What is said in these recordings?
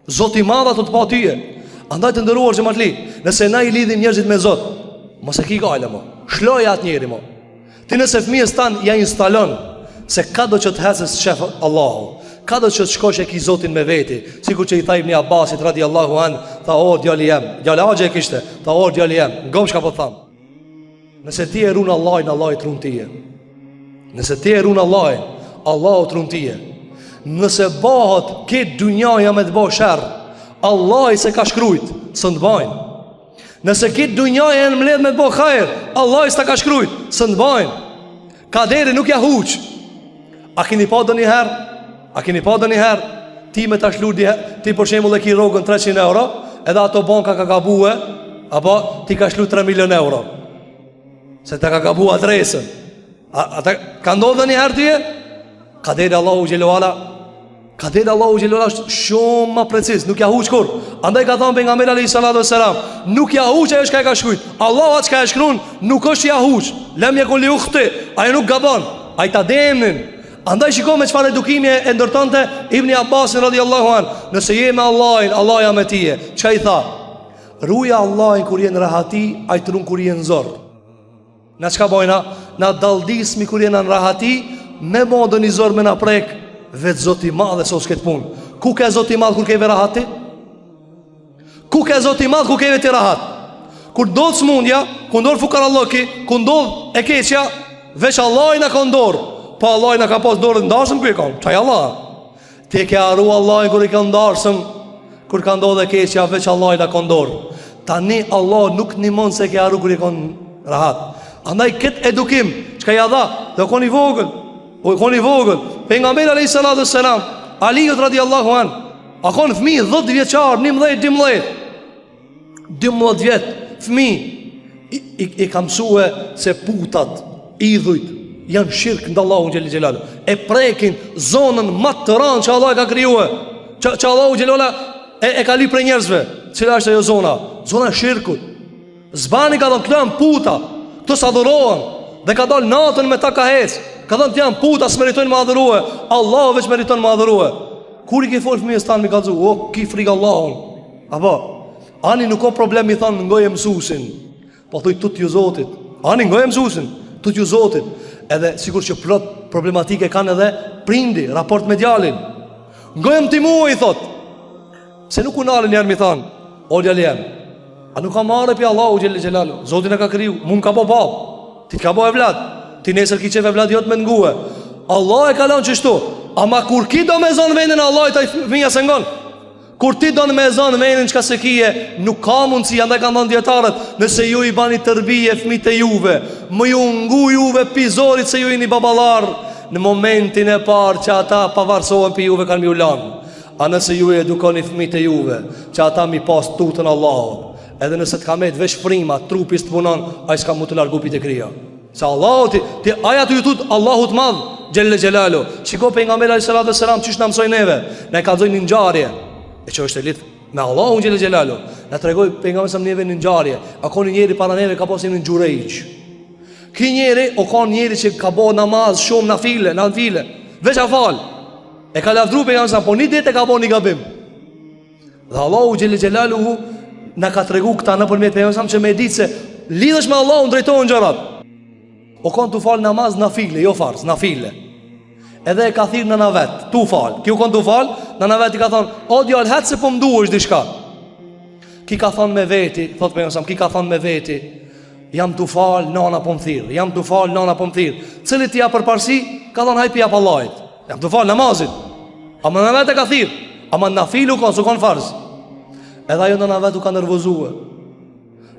Zoti i madh ato të pa tyje. Andaj të nderuar xhamatli, nëse na I lidhim njerëzit me Zot, mos e ki gale mo. Shloja atë njeri mo. Ti nëse fëmijës tan ja instalon se ka do që të hesës shef Allahu, ka do që të shkosh e ki Zotin me veti, sikur që I tha Ibn Abbasit radiallahu an, tha o djali jem, djali Axhe e kishte, tha o djali jem, ngom shka po tham. Nëse ti e runë Allahin, Allah I trun tije. Nëse ti e runë Allahin, Allah o trun tije. Nëse bëhet këtë dunjaja me të bëhë shërë, Allah I se ka shkrujt, së në të bajnë. Nëse këtë dunjaja e në mledh me të bëhë kajrë, Allah I se ka shkrujt, së në të bajnë. Kaderi nuk ja huq. A kini pa do njëherë? A kini pa do njëherë? Ti me ta shlu ti për shembull e ki rogën 300 euro, edhe ato banka ka gabue, apo ti ka shlu 3 milion euro, se ta ka gabu adresën. Ata ka ndodhë njëherë tyje? Kaderi Allahu Gjelluala, kaderi Allahu Gjelluala është shumë ma precis, nuk ja huq kur. Andaj ka thonë pejgamberi alayhi salatu wassalam, nuk ja huq ajo çka e ka shkruajt. Allahu atë çka e shkruan nuk është ja huq. Lam yakun li ukhti, ai nuk gabon, ai ta demnin. Andaj shikoj me çfarë edukimi e ndërtonte Ibn Abbas radhiyallahu an. Nëse je me Allahin, Allah jam me tije. Çka I tha? Ruja Allahin kur je në rahati, ai trun kur je në zor. Na çka bojna? Na dalldismi kur je në rahati, me modën I zor me na prek, vetë Zoti I madh se os këtë punë. Ku ka Zoti I madh kur ke rahati? Ku ka Zoti I madh kur ke ti rahat? Kur do të smundja, kur ndor fukaralloki, kur ndodh e keqja, veç Allahi na ka ndor. Pa Allahi na ka pas dorë ndashëm ku e ka. Çaj Allah. Ti ke harru Allahin kur I ka ndashëm, kur ka ndodhur e keqja, veç Allahi na ka ndor. Tani Allah nuk nimon se ke harru kur I ka rahat. Andaj këtë edukim, çka ja dha, do koni vogël. O koni vogël. Pejgamberi alayhis salatu wassalam, Aliut radiallahu an, a kon fëmijë 10 vjeçar, 11, 12 vjet, fëmijë I ka mësue se putat, idhujt janë shirk ndaj Allahu xhelel xhelalu. E prekin zonën më të rëndë që Allah e ka krijuar. Që Allahu xhelala e ka li për njerëzve. Cila është ajo zona? Zona e shirkut. Zbani ka dhënë klëm puta, këto s'adhurohen. Dhe ka dalë natën me ta ka hec. Ka thënë të janë puta, s'meritojnë më adhurue. Allahu veç meriton më adhurue. Kur I ke folë fëmijës tanë mi ka dhu, o, ki frikë Allahun. Apo, ani nuk ka problem I thonë ngoje mësusin. Po thuj tut ju Zotit. Ani ngoje mësusin, tut ju Zotit. Edhe sikur që plot problematike kanë edhe prindi, raport me djalin. Ngojem ti mua I thot. Se nuk unalën njerë mi thonë, o djali jem, a nuk ka marrë pi Allahu xhelel xhelalu. Zotin e ka kriju, mund ka po bab, ti ka bo e vlad, ti nesër ki qef e vlad jot me ngue. Allah e ka lanë qështu. Ama kur ki do me zonë vendin Allah I taj fëmija se ngon. Kur ti do në me zonë vendin qka se kije, nuk ka mundësi. Andaj ka ndonë djetarët, nëse ju I bani tërbije fëmijët e juve, më ju ngu juve pizorit se ju I një babalar, në momentin e parë që ata pavarësohen për juve kanë mi u lanë. A nëse ju edukoni fëmijët e juve që ata mi pas tutën Allah, edhe nëse të kamet vesh frima, trupis të punon, a I s'ka mu të largu pite krija. Se Allah, aja të jutut Allahut madh Gjelle Gjelalu. Shiko pejgamberi alayhis salatu wassalam çish na mësoi neve. Ne ka dhënë një ngjarje, e që është e lidh me Allahun Gjelle Gjelalu. Na tregoi pejgamberi sa neve një ngjarje. A ka një njeri para neve ka pasur një xhurejç. Ky njeri o ka njeri që ka bëu namaz shumë nafile, veç afal. E ka lavdru pejgamberi sa po një ditë ka bëu një gabim. Dhe Allahu Gjelle Gjelalu na ka tregu këta nëpërmjet pejgamberit që me ditë se lidhesh me Allahun drejtohen gjërat. O kanë të falë namaz nafile, jo farz, nafile. Edhe e ka thirë në navet, tu falë. Ki u kanë të falë, në navet I ka thonë, o djallë, hetë se po mdu është dishka. Ki ka thonë me veti, thot për jësam, ki ka thonë me veti, jam të falë, nana po më thirë, jam të falë, nana po më thirë. Cëlit ja përparsi, ka thonë hajpi ja palajt. Jam të falë namazit. Ama në navet e ka thirë, ama nafilu kanë, su kanë farz. Edhe ajo në navet u ka nervozue.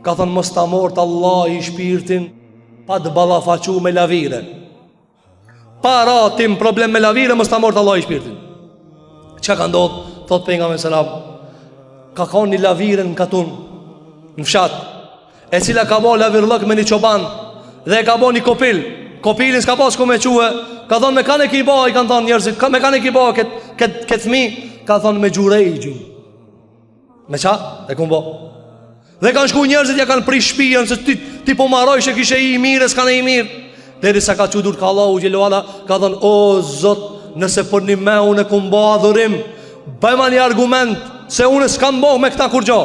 Ka thonë, mos ta mort Allah I shpirtin pa të balafaqu me lavire. Pa ratim problem me lavire, mos ta mort Allah I shpirtin. Qa ka ndodh? Thot pejgamberi selam, ka kanë një lavire në katun, në fshat, e cila ka bo lavirlëk me një qoban, dhe ka bo një kopil. Kopilin s'ka pas ku me quë. Ka thonë me kanë e kiba, I kanë thonë njerëzit, me kanë e kiba këtë fmi. Ka thonë me gjurejgjin. Me qa? E kumë bo. Dhe kanë shku njerëzit, ja kanë prish shpijën, se ti po maroj që kishe I mirë, s'kane I mirë. Deri sa ka qudur ka Allahu Gjelluala, ka thonë, o Zot, nëse për një me unë e kumë ba adhurim, bëjma një argument, se unë s'kam boh me këta kur gjo.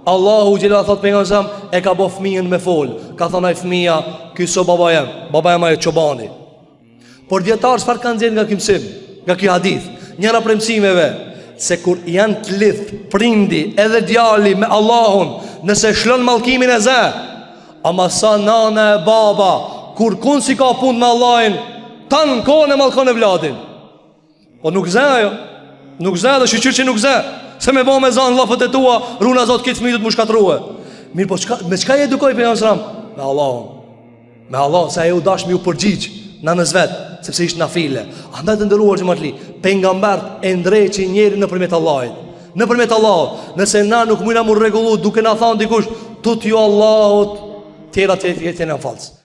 Allahu xhela thot pejgamberi e ka bo fëmijën me fol. Ka thonë ai fëmia, ky so baba jam ai çobani. Por dietar çfarë kanë nxjerr nga ky mësim, nga ky hadith? Njëra prej mësimeve se kur janë të lidh prindi edhe djali me Allahun, nëse shlon mallkimin e zë, ama sa nana e baba kur kun si ka punë me Allahin, tanë në kohën e mallkon e vladin. Po nuk zë ajo. Nuk zë dhe shqyqyr që nuk zë. Se me bo me zanë lafët e tua, runa zot këtë fëmijët mu shkatruhe. Mirë po me qka i edukoj për janë sëram? Me Allahun. Me Allah, se e u dash me ju përgjigj në nëzvet, sepse ishtë na file. Andaj të ndëruar që më të li, pejgambert e ndreqi njeri në përmet Allahit. Në përmet Allahut. Nëse na nuk mujna mu regullu duke na thanë dikush, tut ju Allahut, tjera të jetë në falës.